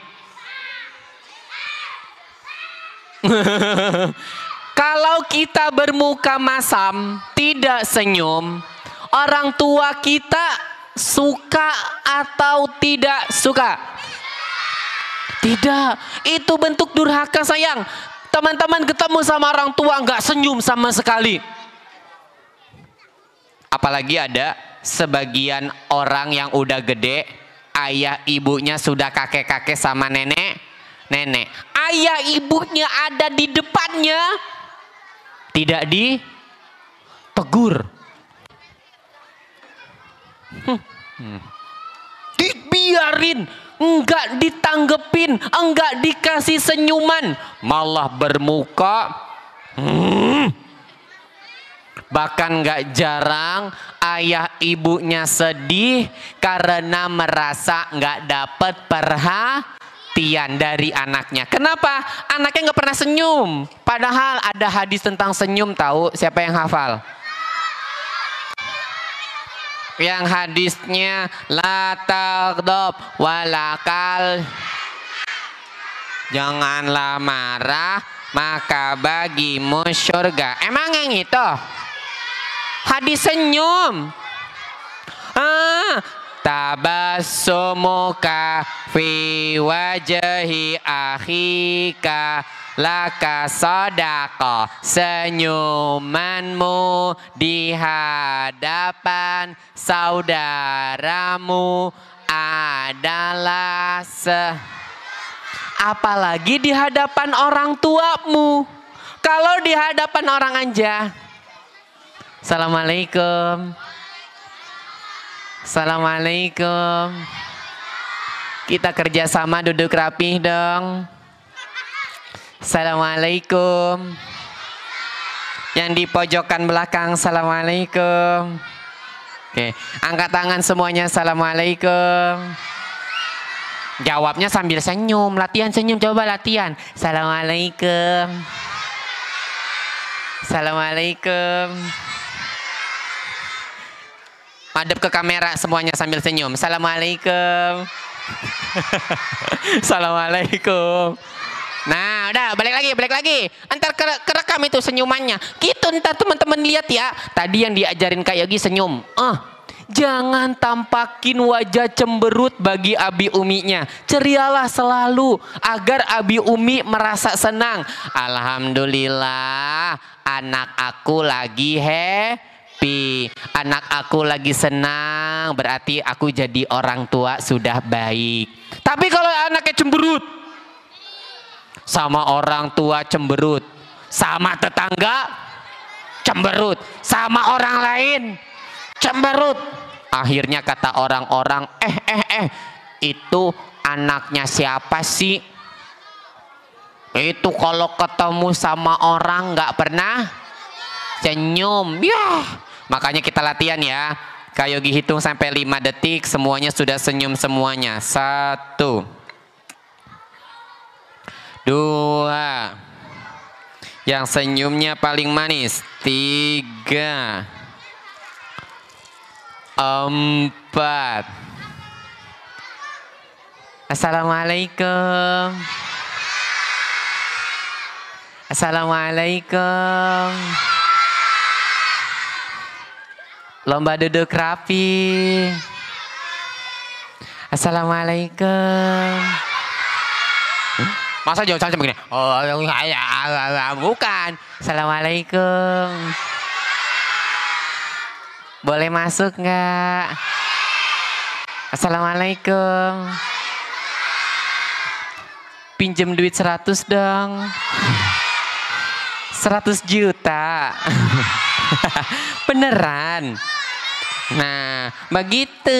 Kalau kita bermuka masam, tidak senyum, orang tua kita suka atau tidak suka? Tidak, itu bentuk durhaka sayang. Teman-teman ketemu sama orang tua nggak senyum sama sekali. Apalagi ada sebagian orang yang udah gede, ayah ibunya sudah kakek-kakek sama nenek. Ayah ibunya ada di depannya, tidak ditegur. Dibiarin, enggak ditanggepin, enggak dikasih senyuman, malah bermuka. Bahkan enggak jarang ayah ibunya sedih karena merasa enggak dapat perhatian dari anaknya. Kenapa? Anaknya enggak pernah senyum. Padahal ada hadis tentang senyum, tahu? Siapa yang hafal? Yang hadisnya la taghdab walakal, janganlah marah maka bagimu surga. Emang yang itu hadis senyum? Tabassumuka fi wajhi akhika laka sodako, senyumanmu di hadapan saudaramu adalah apalagi di hadapan orang tuamu. Kalau di hadapan orang aja, Assalamualaikum, Assalamualaikum, kita kerjasama duduk rapih dong. Assalamualaikum. Yang di pojokan belakang, Assalamualaikum. Oke, angkat tangan semuanya, Assalamualaikum. Jawabnya sambil senyum, latihan senyum, coba latihan. Assalamualaikum, Assalamualaikum. Madep ke kamera semuanya sambil senyum. Assalamualaikum. Assalamualaikum. Nah, udah balik lagi. Antar kerekam itu senyumannya. Gitu ntar teman-teman lihat ya. Tadi yang diajarin Kak Yogi senyum. Jangan tampakin wajah cemberut bagi Abi Uminya. Cerialah selalu agar Abi Umi merasa senang. Alhamdulillah, anak aku lagi happy. Anak aku lagi senang, berarti aku jadi orang tua sudah baik. Tapi kalau anaknya cemberut, sama orang tua cemberut, sama tetangga cemberut, sama orang lain cemberut. Akhirnya kata orang-orang, itu anaknya siapa sih? Itu kalau ketemu sama orang nggak pernah senyum. Makanya kita latihan ya. Kak Yogi hitung sampai 5 detik, semuanya sudah senyum semuanya. 1, 2, yang senyumnya paling manis. 3, 4. Assalamualaikum, Assalamualaikum. Lomba duduk rapi. Assalamualaikum. Masa jauh saja begini? Bukan. Assalamualaikum. Boleh masuk nggak? Assalamualaikum. Pinjem duit 100 dong. 100 juta. Beneran. Nah, begitu.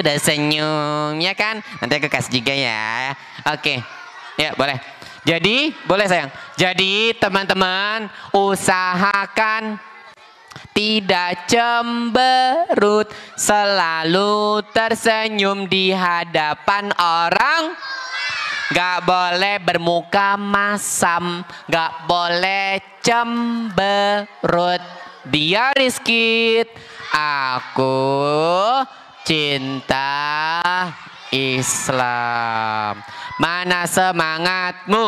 Udah senyum, ya kan? Nanti aku kasih juga ya. Oke. Ya, boleh. Jadi, boleh sayang. Jadi, teman-teman, usahakan tidak cemberut, selalu tersenyum di hadapan orang. Gak boleh bermuka masam, gak boleh cemberut. Dia Rizky, aku cinta Islam. Mana semangatmu?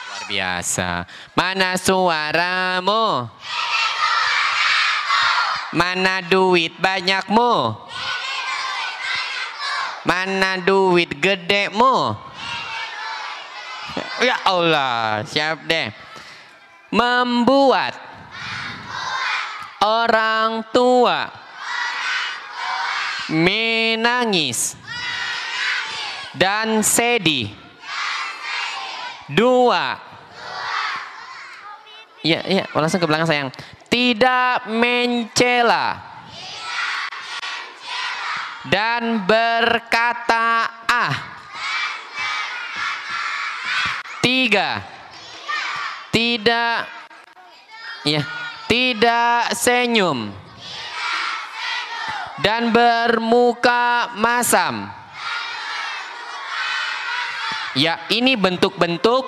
Luar biasa. Mana suaramu? Mana duit banyakmu? Mana duit gedemu? Ya Allah, siap deh. Membuat orang tua menangis dan sedih. 2. Ya, langsung ke belakang sayang. Tidak mencela dan berkata ah. 3. Tidak senyum dan bermuka masam. Ya, ini bentuk-bentuk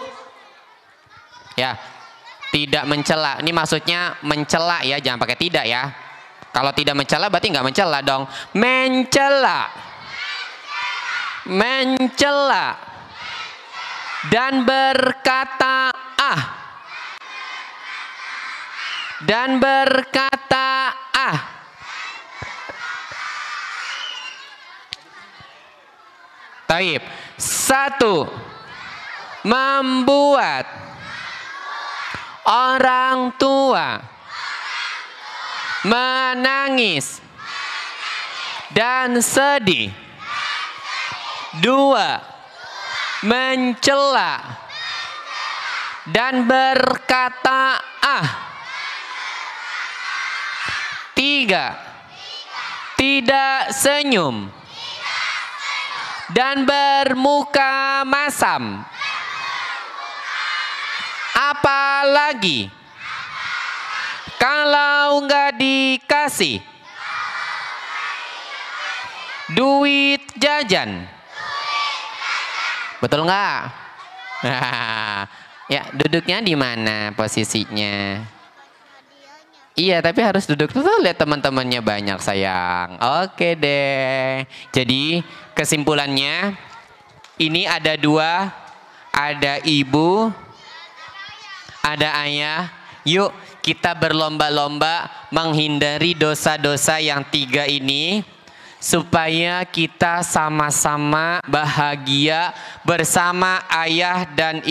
ya. Tidak mencela. Ini maksudnya mencela ya, jangan pakai tidak ya. Kalau tidak mencela berarti nggak mencela dong. Mencela. Mencela dan berkata ah. Dan berkata ah. Taib. 1. Membuat orang tua menangis dan sedih. 2. Mencela dan berkata ah. 3. Tidak senyum dan bermuka masam. Apalagi kalau nggak dikasih duit jajan. Betul nggak? Ya, duduknya di mana posisinya? Iya, tapi harus duduk tuh, lihat teman-temannya banyak sayang. Oke deh. Jadi kesimpulannya ini ada 2, ada ibu, ada ayah. Yuk kita berlomba-lomba menghindari dosa-dosa yang 3 ini, supaya kita sama-sama bahagia bersama ayah dan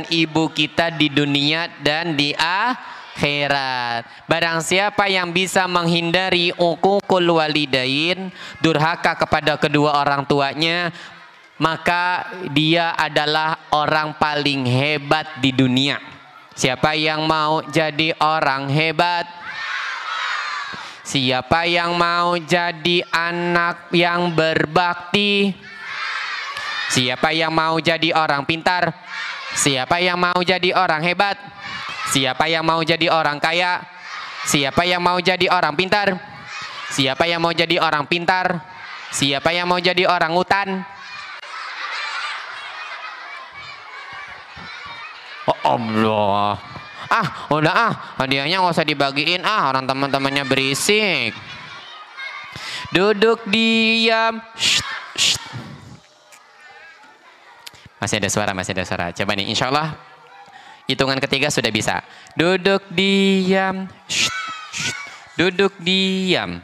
ibu kita di dunia dan di akhirat. Barang siapa yang bisa menghindari uququl walidain, durhaka kepada kedua orang tuanya, maka dia adalah orang paling hebat di dunia. Siapa yang mau jadi orang hebat? Siapa yang mau jadi anak yang berbakti? Siapa yang mau jadi orang pintar? Siapa yang mau jadi orang hebat? Siapa yang mau jadi orang kaya? Siapa yang mau jadi orang pintar? Siapa yang mau jadi orang pintar? Siapa yang mau jadi orang hutan? Oh Allah. Udah hadiahnya nggak usah dibagiin orang teman-temannya berisik. Duduk diam. Masih ada suara. Coba nih, insya Allah hitungan ketiga sudah bisa. Duduk diam. Duduk diam.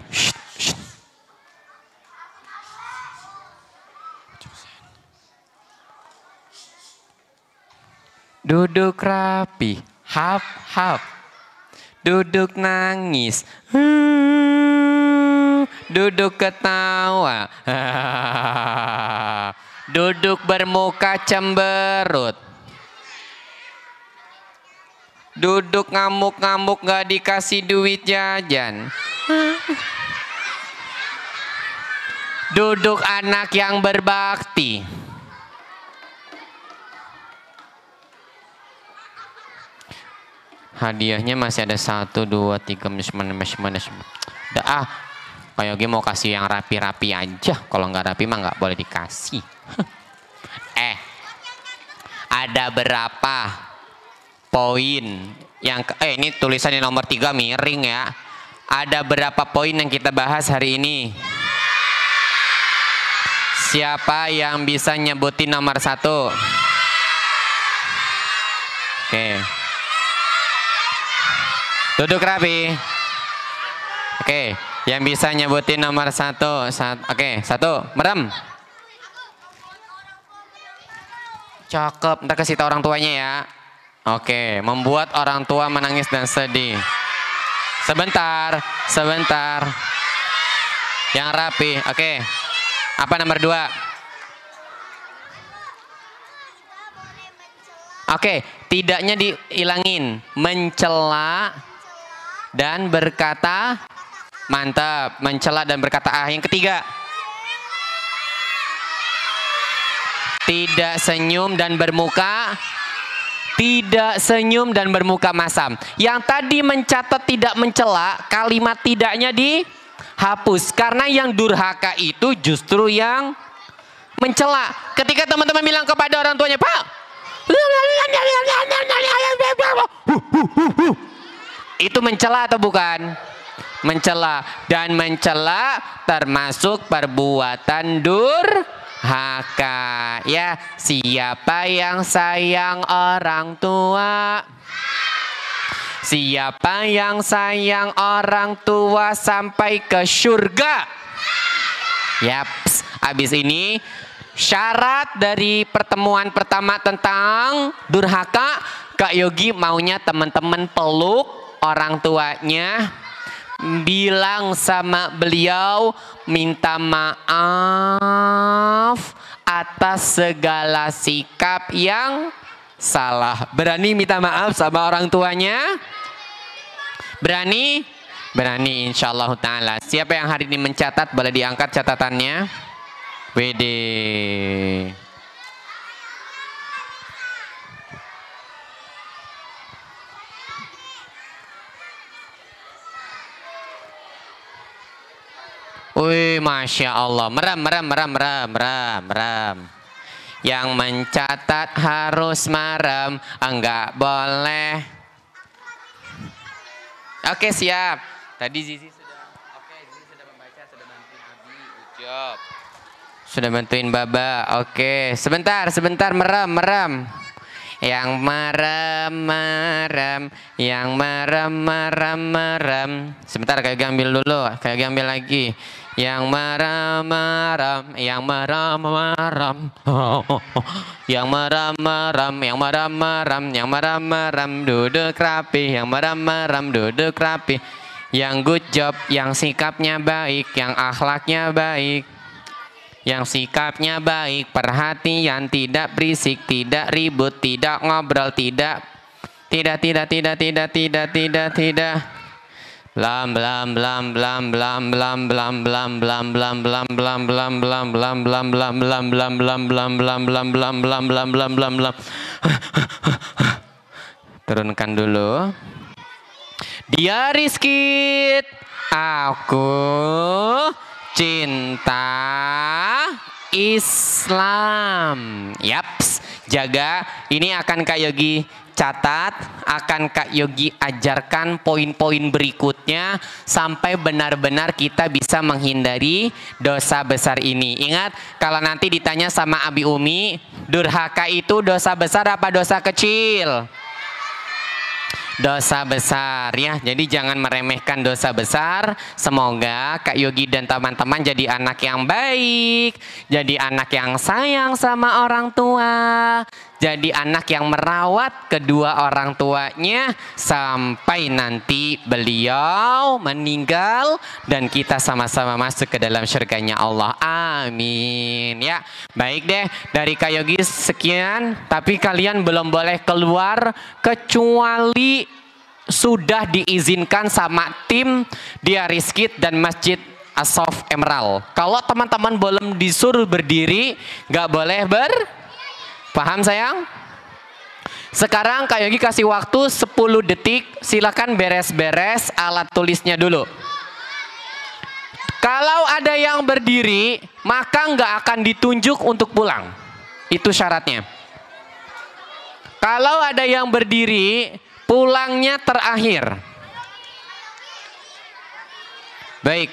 Duduk rapi. Hap. Duduk nangis. Duduk ketawa. Duduk bermuka cemberut. Duduk ngamuk-ngamuk gak dikasih duit jajan. Duduk anak yang berbakti. Hadiahnya masih ada 1, 2, 3, Kak Yogi mau kasih yang rapi-rapi aja. Kalau nggak rapi mah nggak boleh dikasih. Ada berapa poin yang ini tulisannya nomor 3 miring ya. Ada berapa poin yang kita bahas hari ini? Siapa yang bisa nyebutin nomor 1? Oke. Duduk rapi. Oke, yang bisa nyebutin nomor 1. Oke, 1, merem. Cakep, ntar kasih tahu orang tuanya ya. Oke, membuat orang tua menangis dan sedih. Sebentar. Yang rapi, oke. Apa nomor 2? Oke, tidaknya dihilangin. Mencela dan berkata, mantap. Mencela dan berkata Yang ketiga, tidak senyum dan bermuka masam. Yang tadi mencatat tidak mencela, kalimat tidaknya dihapus. Karena yang durhaka itu justru yang mencela. Ketika teman-teman bilang kepada orang tuanya, Pak, itu mencela atau bukan? Mencela. Dan mencela termasuk perbuatan durhaka. Ya, siapa yang sayang orang tua? Siapa yang sayang orang tua sampai ke surga? Yaps, habis ini syarat dari pertemuan pertama tentang durhaka, Kak Yogi maunya teman-teman peluk orang tuanya, bilang sama beliau, minta maaf atas segala sikap yang salah. Berani minta maaf sama orang tuanya? Berani? Berani insyaallah ta'ala. Siapa yang hari ini mencatat boleh diangkat catatannya. WD. Wih, Masya Allah. Merem. Yang mencatat harus merem, enggak boleh. Oke, siap. Tadi Zizi sudah. Oke, Zizi sudah membaca, sudah bantuin Abi. Good job. Sudah bantuin Baba. Oke, sebentar, merem. Yang merem. Sebentar, kayak ambil dulu, kayak ambil lagi. Yang merem. Yang merem. Duduk rapi. Yang merem. Duduk rapi. Yang good job, yang sikapnya baik, yang akhlaknya baik. Yang sikapnya baik, perhatian, tidak berisik, tidak ribut, tidak ngobrol, tidak. Blam. Turunkan dulu. Dia Rizky, aku cinta Islam. Yaps, jaga. Ini akan Kak Yogi catat, akan Kak Yogi ajarkan poin-poin berikutnya sampai benar-benar kita bisa menghindari dosa besar ini. Ingat, kalau nanti ditanya sama Abi Umi, durhaka itu dosa besar apa dosa kecil? Dosa besar ya, jadi jangan meremehkan dosa besar. Semoga Kak Yogi dan teman-teman jadi anak yang baik, jadi anak yang sayang sama orang tua, jadi anak yang merawat kedua orang tuanya sampai nanti beliau meninggal dan kita sama-sama masuk ke dalam surganya Allah. Amin ya. Baik deh, dari Kak Yogi sekian, tapi kalian belum boleh keluar kecuali sudah diizinkan sama tim Dia Rizky dan Masjid As-Sof Emerald. Kalau teman-teman belum disuruh berdiri, nggak boleh paham sayang? Sekarang Kak Yogi kasih waktu 10 detik, silakan beres-beres alat tulisnya dulu. Kalau ada yang berdiri, maka nggak akan ditunjuk untuk pulang. Itu syaratnya. Kalau ada yang berdiri, pulangnya terakhir. Baik.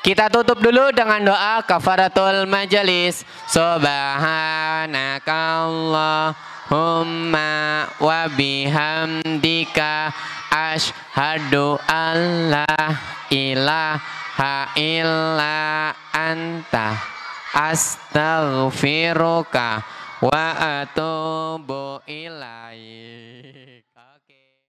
Kita tutup dulu dengan doa kafaratul majalis. Subhanakallahumma wa bihamdika asyhadu an la ilaha illa anta astaghfiruka wa atubu ilaik.